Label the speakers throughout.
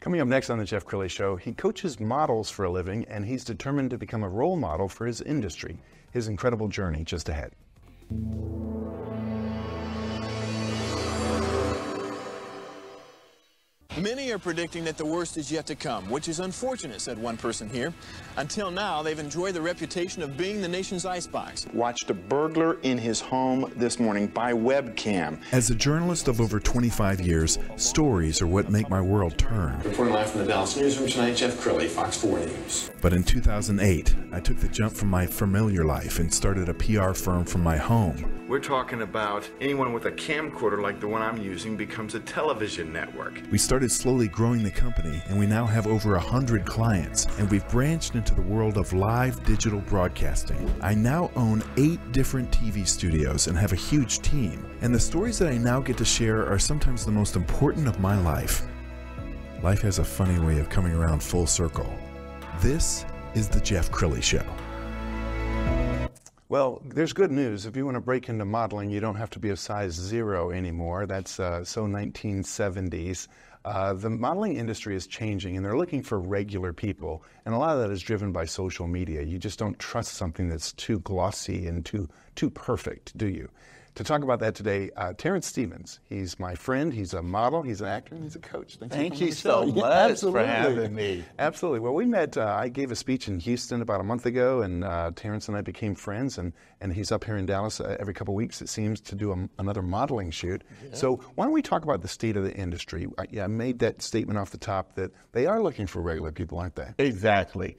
Speaker 1: Coming up next on the Jeff Crilley Show, he coaches models for a living, and he's determined to become a role model for his industry. His incredible journey just ahead.
Speaker 2: Many are predicting that the worst is yet to come, which is unfortunate, said one person here. Until now, they've enjoyed the reputation of being the nation's icebox.
Speaker 3: Watched a burglar in his home this morning by webcam.
Speaker 4: As a journalist of over 25 years, stories are what make my world turn.
Speaker 2: Reporting live from the Dallas newsroom tonight, Jeff Crilley, Fox 4 News.
Speaker 4: But in 2008, I took the jump from my familiar life and started a PR firm from my home.
Speaker 3: We're talking about anyone with a camcorder like the one I'm using becomes a television network.
Speaker 4: We started slowly growing the company, and we now have over 100 clients, and we've branched into the world of live digital broadcasting. I now own 8 different TV studios and have a huge team, and the stories that I now get to share are sometimes the most important of my life. Life has a funny way of coming around full circle. This is the Jeff Crilley Show.
Speaker 1: Well, there's good news. If you want to break into modeling, you don't have to be a size 0 anymore. That's so 1970s. The modeling industry is changing, and they're looking for regular people. And a lot of that is driven by social media. You just don't trust something that's too glossy and too perfect, do you? To talk about that today, Terrance Stevens. He's my friend. He's a model. He's an actor. And he's a coach.
Speaker 5: Thank you so much for having me.
Speaker 1: Absolutely. Well, we met. I gave a speech in Houston about a month ago, and Terrance and I became friends. And he's up here in Dallas every couple of weeks, it seems, to do another modeling shoot. Yeah. So why don't we talk about the state of the industry? I made that statement off the top that they are looking for regular people, aren't they?
Speaker 5: Exactly.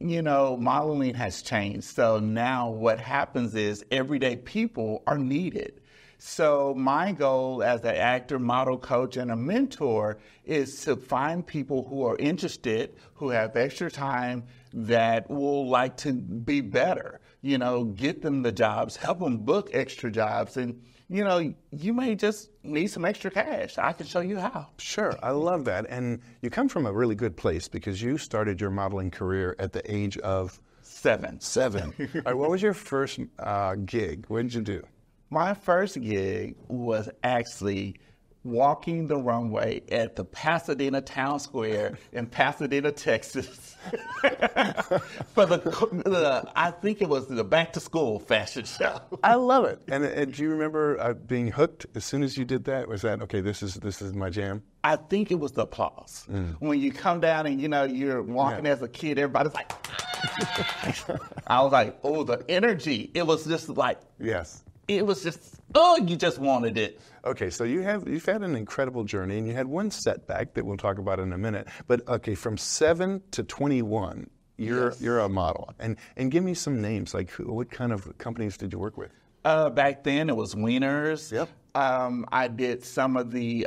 Speaker 5: You know, modeling has changed. So now what happens is everyday people are needed. So my goal as an actor, model, coach, and a mentor is to find people who are interested, who have extra time, that will like to be better, you know, get them the jobs, help them book extra jobs. And, you know, you may just need some extra cash. I can show you how.
Speaker 1: Sure. I love that. And you come from a really good place because you started your modeling career at the age of
Speaker 5: 7.
Speaker 1: All right, what was your first gig? What did you do?
Speaker 5: My first gig was actually walking the runway at the Pasadena Town Square in Pasadena, Texas. For I think it was the back to school fashion show.
Speaker 1: I love it. And do you remember being hooked as soon as you did that? Was that, okay, this is my jam?
Speaker 5: I think it was the applause. When you come down and, you know, you're walking as a kid, everybody's like, I was like, oh, the energy. It was just like,
Speaker 1: yes.
Speaker 5: It was just, oh, you just wanted it.
Speaker 1: Okay, so you've had an incredible journey, and you had one setback that we'll talk about in a minute. But okay, from 7 to 21, you're a model, and give me some names. Like, what kind of companies did you work with?
Speaker 5: Back then, it was Wieners.
Speaker 1: Yep.
Speaker 5: I did some of the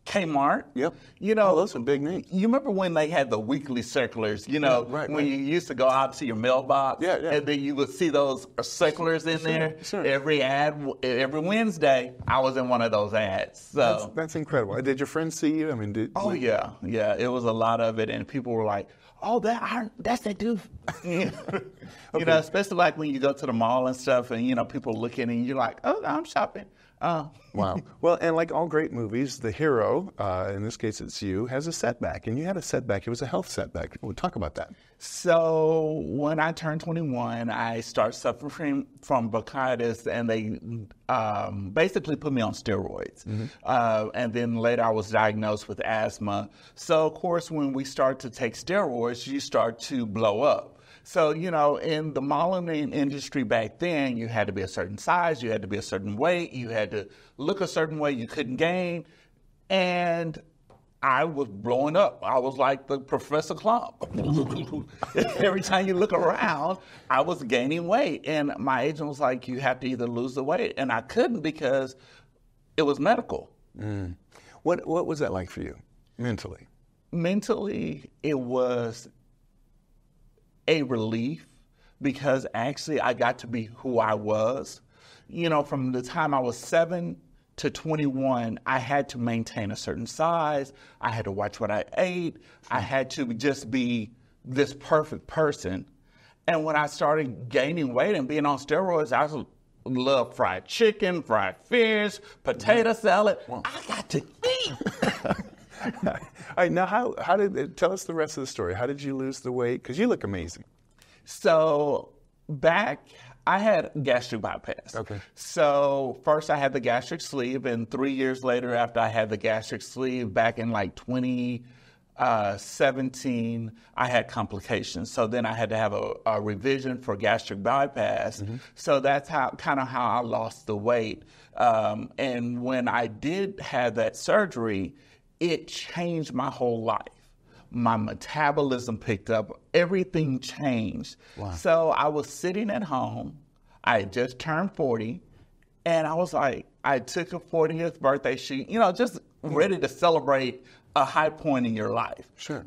Speaker 5: Kmart.
Speaker 1: Yep.
Speaker 5: You know,
Speaker 1: those are big names.
Speaker 5: You remember when they had the weekly circulars, you know, when you used to go out to your mailbox and then you would see those circulars in there.
Speaker 1: Sure.
Speaker 5: Every every Wednesday, I was in one of those ads. So
Speaker 1: that's incredible. Did your friends see you? I mean,
Speaker 5: yeah. It was a lot of it, and people were like, "Oh, that's that dude." You know, especially like when you go to the mall and stuff, and you know, people looking, and you're like, "Oh, I'm shopping."
Speaker 1: Wow. Well, and like all great movies, the hero, in this case it's you, has a setback. And you had a setback. It was a health setback. We'll talk about that.
Speaker 5: So when I turned 21, I started suffering from bronchitis, and they basically put me on steroids. And then later I was diagnosed with asthma. So, of course, when we start to take steroids, you start to blow up. So, you know, in the modeling industry back then, you had to be a certain size, you had to be a certain weight, you had to look a certain way, you couldn't gain. And I was blowing up. I was like the Professor Clump. Every time you look around, I was gaining weight. And my agent was like, you have to either lose the weight. And I couldn't because it was medical.
Speaker 1: What was that like for you mentally?
Speaker 5: Mentally, it was a relief because actually I got to be who I was. You know, from the time I was 7 to 21, I had to maintain a certain size. I had to watch what I ate. I had to just be this perfect person. And when I started gaining weight and being on steroids, I love fried chicken, fried fish, potato salad. I got to eat.
Speaker 1: All right, now how did tell us the rest of the story? How did you lose the weight? Because you look amazing.
Speaker 5: So I had gastric bypass.
Speaker 1: Okay.
Speaker 5: So first I had the gastric sleeve, and 3 years later after I had the gastric sleeve back in like 2017, I had complications. So then I had to have a revision for gastric bypass. Mm-hmm. So that's how I lost the weight. And when I did have that surgery, it changed my whole life. My metabolism picked up. Everything changed. Wow. So I was sitting at home. I had just turned 40. And I was like, I took a 40th birthday shoot, just ready to celebrate a high point in your life.
Speaker 1: Sure.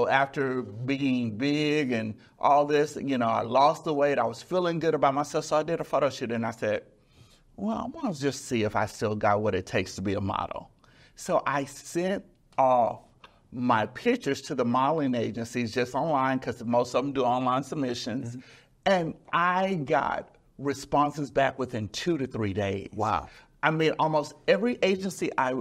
Speaker 5: After being big and all this, I lost the weight. I was feeling good about myself. So I did a photo shoot and I said, well, I want to just see if I still got what it takes to be a model. So I sent off my pictures to the modeling agencies just online, because most of them do online submissions. Mm-hmm. And I got responses back within 2 to 3 days.
Speaker 1: Wow.
Speaker 5: I mean, almost every agency I,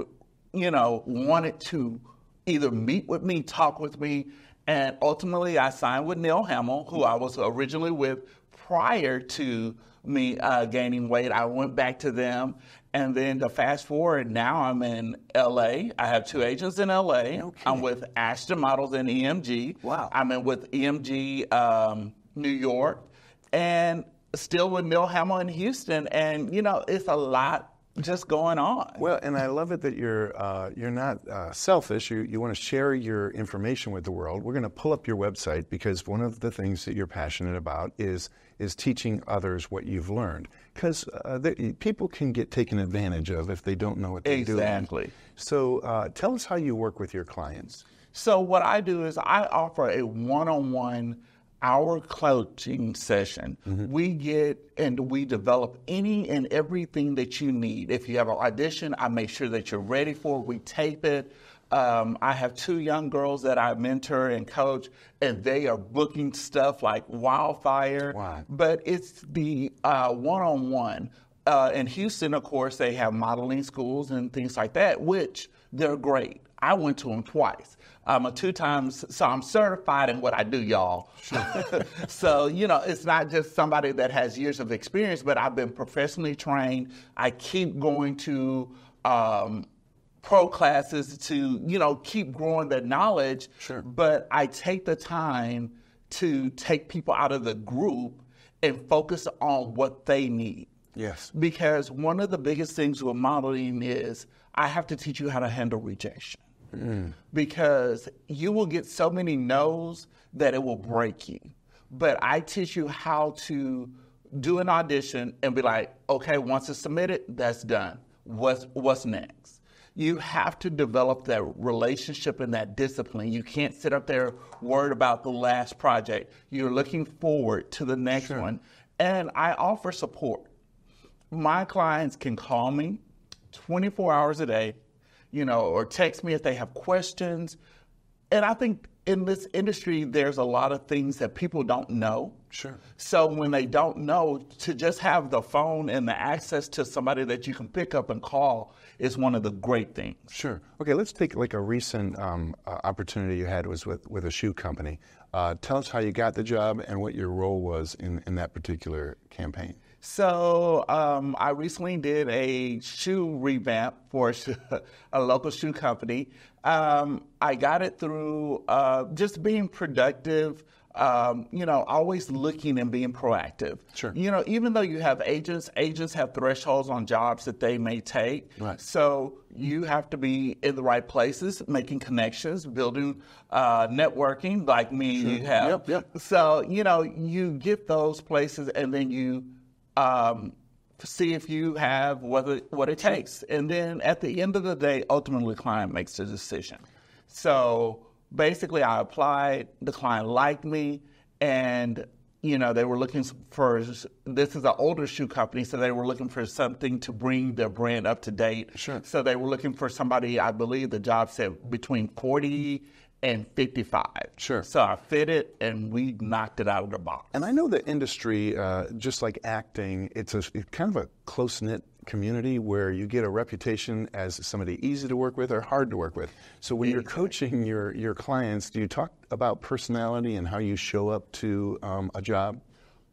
Speaker 5: wanted to either meet with me, talk with me. And ultimately I signed with Neil Hamill, who I was originally with prior to me gaining weight. I went back to them. And then to fast forward, now I'm in LA. I have 2 agents in LA. Okay. I'm with Ashton Models in EMG.
Speaker 1: Wow.
Speaker 5: I'm in with EMG New York, and still with Neil Hamill in Houston. And, it's a lot just going on.
Speaker 1: Well, and I love it that you're not selfish. You want to share your information with the world. We're going to pull up your website, because one of the things that you're passionate about is teaching others what you've learned. Because people can get taken advantage of if they don't know what they're doing.
Speaker 5: Exactly.
Speaker 1: So tell us how you work with your clients.
Speaker 5: So what I do is I offer a one-on-one hour coaching session. Mm-hmm. We get and we develop any and everything that you need. If you have an audition, I make sure that you're ready for it. We tape it. I have 2 young girls that I mentor and coach, and they are booking stuff like wildfire.
Speaker 1: Wow.
Speaker 5: But it's the one-on-one. In Houston, of course, they have modeling schools and things like that, which they're great. I went to them twice. I'm a 2-time, so I'm certified in what I do, y'all. Sure. So, it's not just somebody that has years of experience, but I've been professionally trained. I keep going to pro classes to, keep growing that knowledge.
Speaker 1: Sure.
Speaker 5: But I take the time to take people out of the group and focus on what they need.
Speaker 1: Yes.
Speaker 5: Because one of the biggest things with modeling is I have to teach you how to handle rejection. Mm. Because you will get so many no's that it will break you. But I teach you how to do an audition and be like, okay, once it's submitted, that's done. What's next? You have to develop that relationship and that discipline. You can't sit up there worried about the last project. You're looking forward to the next one. And I offer support. My clients can call me 24 hours a day, or text me if they have questions. And I think in this industry, there's a lot of things that people don't know.
Speaker 1: Sure.
Speaker 5: So when they don't know, to just have the phone and the access to somebody that you can pick up and call is one of the great things.
Speaker 1: Sure. Okay, let's take like a recent opportunity you had was with a shoe company. Tell us how you got the job and what your role was in that particular campaign.
Speaker 5: So I recently did a shoe revamp for a local shoe company. I got it through just being productive, always looking and being proactive.
Speaker 1: Sure.
Speaker 5: Even though you have agents have thresholds on jobs that they may take.
Speaker 1: Right.
Speaker 5: So you have to be in the right places, making connections, building networking like me and you have.
Speaker 1: Yep.
Speaker 5: So, you get those places and then you see if you have what it takes. And then at the end of the day, ultimately the client makes the decision. So basically I applied, the client liked me, and they were looking for, this is an older shoe company, so they were looking for something to bring their brand up to date.
Speaker 1: Sure.
Speaker 5: So they were looking for somebody, I believe the job said between 40 and 55.
Speaker 1: Sure.
Speaker 5: So I fit it, and we knocked it out of the box.
Speaker 1: And I know the industry, just like acting, it's kind of a close-knit community where you get a reputation as somebody easy to work with or hard to work with. So when you're coaching your clients, do you talk about personality and how you show up to a job?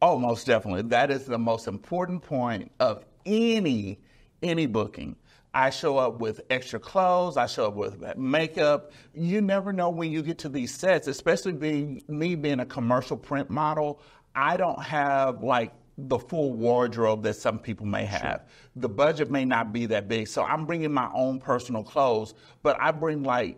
Speaker 5: Oh, most definitely. That is the most important point of any booking. I show up with extra clothes. I show up with makeup. You never know when you get to these sets, especially being a commercial print model. I don't have like the full wardrobe that some people may have. Sure. The budget may not be that big. So I'm bringing my own personal clothes, but I bring I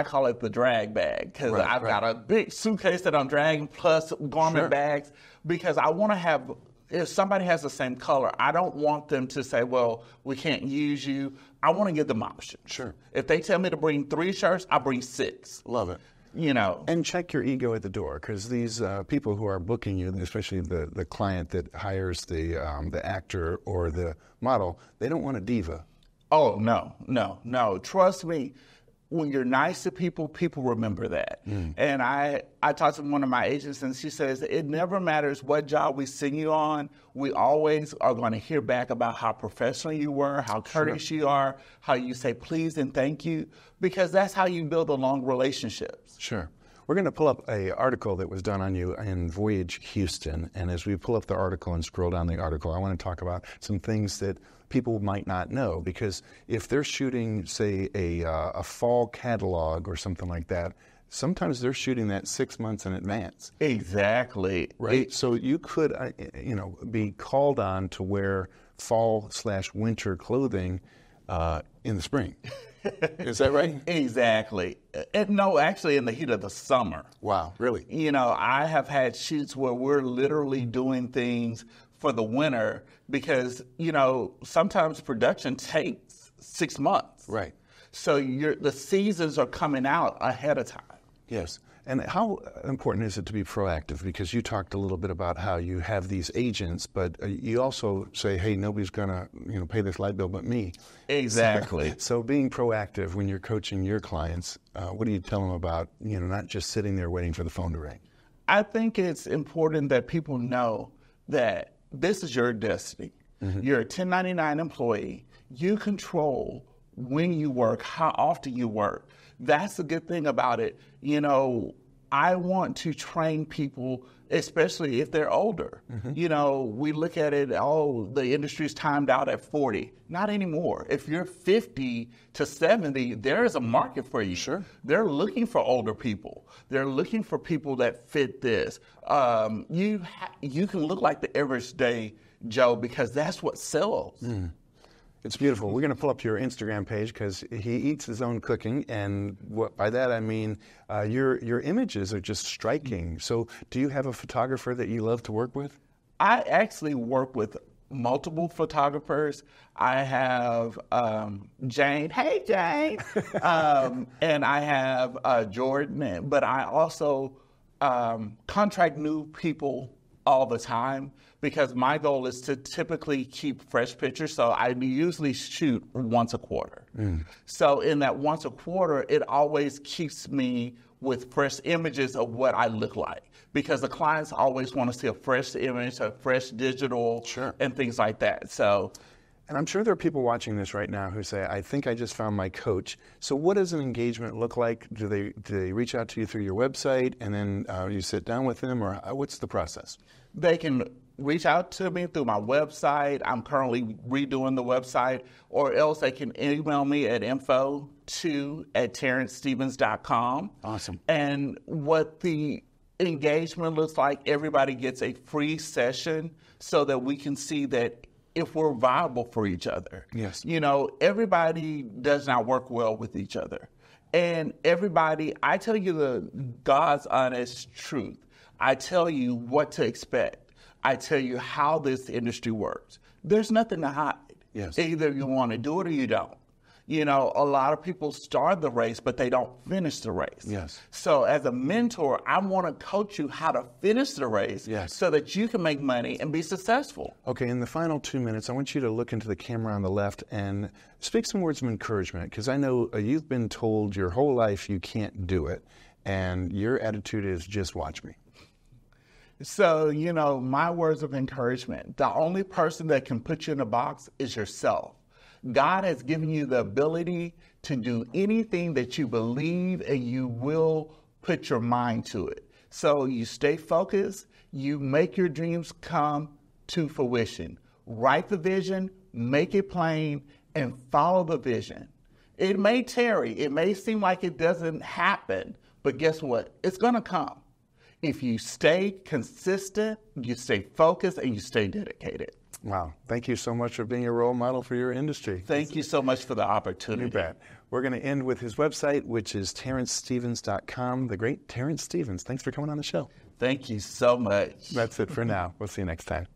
Speaker 5: call it the drag bag because I've got a big suitcase that I'm dragging plus garment bags because I want to have, if somebody has the same color, I don't want them to say, well, we can't use you. I want to give them options.
Speaker 1: Sure.
Speaker 5: If they tell me to bring 3 shirts, I bring 6.
Speaker 1: Love it.
Speaker 5: You know.
Speaker 1: And check your ego at the door because these people who are booking you, especially the client that hires the actor or the model, they don't want a diva.
Speaker 5: Oh, no. Trust me. When you're nice to people, people remember that. And I talked to one of my agents, and she says, it never matters what job we send you on. We always are going to hear back about how professional you were, how courteous you are, how you say please and thank you, because that's how you build a long relationships.
Speaker 1: Sure. We're going to pull up an article that was done on you in Voyage Houston. And as we pull up the article and scroll down the article, I want to talk about some things that people might not know. Because if they're shooting, say, a fall catalog or something like that, sometimes they're shooting that 6 months in advance.
Speaker 5: Exactly.
Speaker 1: Right? So you could, be called on to wear fall/winter clothing in the spring. Is that right?
Speaker 5: Exactly. And no, actually in the heat of the summer.
Speaker 1: Wow, really?
Speaker 5: You know, I have had shoots where we're literally doing things for the winter because, sometimes production takes 6 months.
Speaker 1: Right.
Speaker 5: So the seasons are coming out ahead of time.
Speaker 1: Yes. And how important is it to be proactive? Because you talked a little bit about how you have these agents, but you also say, hey, nobody's going to pay this light bill but me.
Speaker 5: Exactly.
Speaker 1: So being proactive when you're coaching your clients, what do you tell them about, not just sitting there waiting for the phone to ring?
Speaker 5: I think it's important that people know that this is your destiny. Mm-hmm. You're a 1099 employee. You control when you work, how often you work. That's the good thing about it. I want to train people, especially if they're older. Mm-hmm. We look at it, the industry's timed out at 40. Not anymore. If you're 50 to 70, there is a market for you.
Speaker 1: Sure.
Speaker 5: They're looking for older people. They're looking for people that fit this. You can look like the average day Joe because that's what sells. Mm.
Speaker 1: It's beautiful. We're going to pull up your Instagram page because he eats his own cooking, and by that I mean your images are just striking. So do you have a photographer that you love to work with?
Speaker 5: I actually work with multiple photographers. I have Jane. Hey, Jane. And I have Jordan. But I also contract new people all the time because my goal is to typically keep fresh pictures. So I usually shoot once a quarter. Mm. So in that once a quarter, it always keeps me with fresh images of what I look like because the clients always want to see a fresh image, a fresh digital,
Speaker 1: sure,
Speaker 5: and things like that. So,
Speaker 1: and I'm sure there are people watching this right now who say, I think I just found my coach. So what does an engagement look like? Do they reach out to you through your website and then you sit down with them, or what's the process?
Speaker 5: They can reach out to me through my website. I'm currently redoing the website, or else they can email me at info2@terrancestevens.com.
Speaker 1: Awesome.
Speaker 5: And what the engagement looks like, everybody gets a free session so that we can see that if we're viable for each other.
Speaker 1: Yes.
Speaker 5: Everybody does not work well with each other. And everybody, I tell you the God's honest truth. I tell you what to expect. I tell you how this industry works. There's nothing to hide.
Speaker 1: Yes.
Speaker 5: Either you want to do it or you don't. A lot of people start the race, but they don't finish the race.
Speaker 1: Yes.
Speaker 5: So as a mentor, I want to coach you how to finish the race,
Speaker 1: yes,
Speaker 5: so that you can make money and be successful.
Speaker 1: Okay, in the final 2 minutes, I want you to look into the camera on the left and speak some words of encouragement, because I know you've been told your whole life you can't do it, and your attitude is just watch me.
Speaker 5: So, you know, my words of encouragement, the only person that can put you in a box is yourself. God has given you the ability to do anything that you believe, and you will put your mind to it. So you stay focused, you make your dreams come to fruition. Write the vision, make it plain, and follow the vision. It may tarry, it may seem like it doesn't happen, but guess what? It's gonna come. If you stay consistent, you stay focused, and you stay dedicated.
Speaker 1: Wow. Thank you so much for being a role model for your industry.
Speaker 5: Thank you so much for the opportunity.
Speaker 1: You bet. We're going to end with his website, which is terrancestevens.com. The great Terrance Stevens. Thanks for coming on the show.
Speaker 5: Thank you so much.
Speaker 1: That's it for now. We'll see you next time.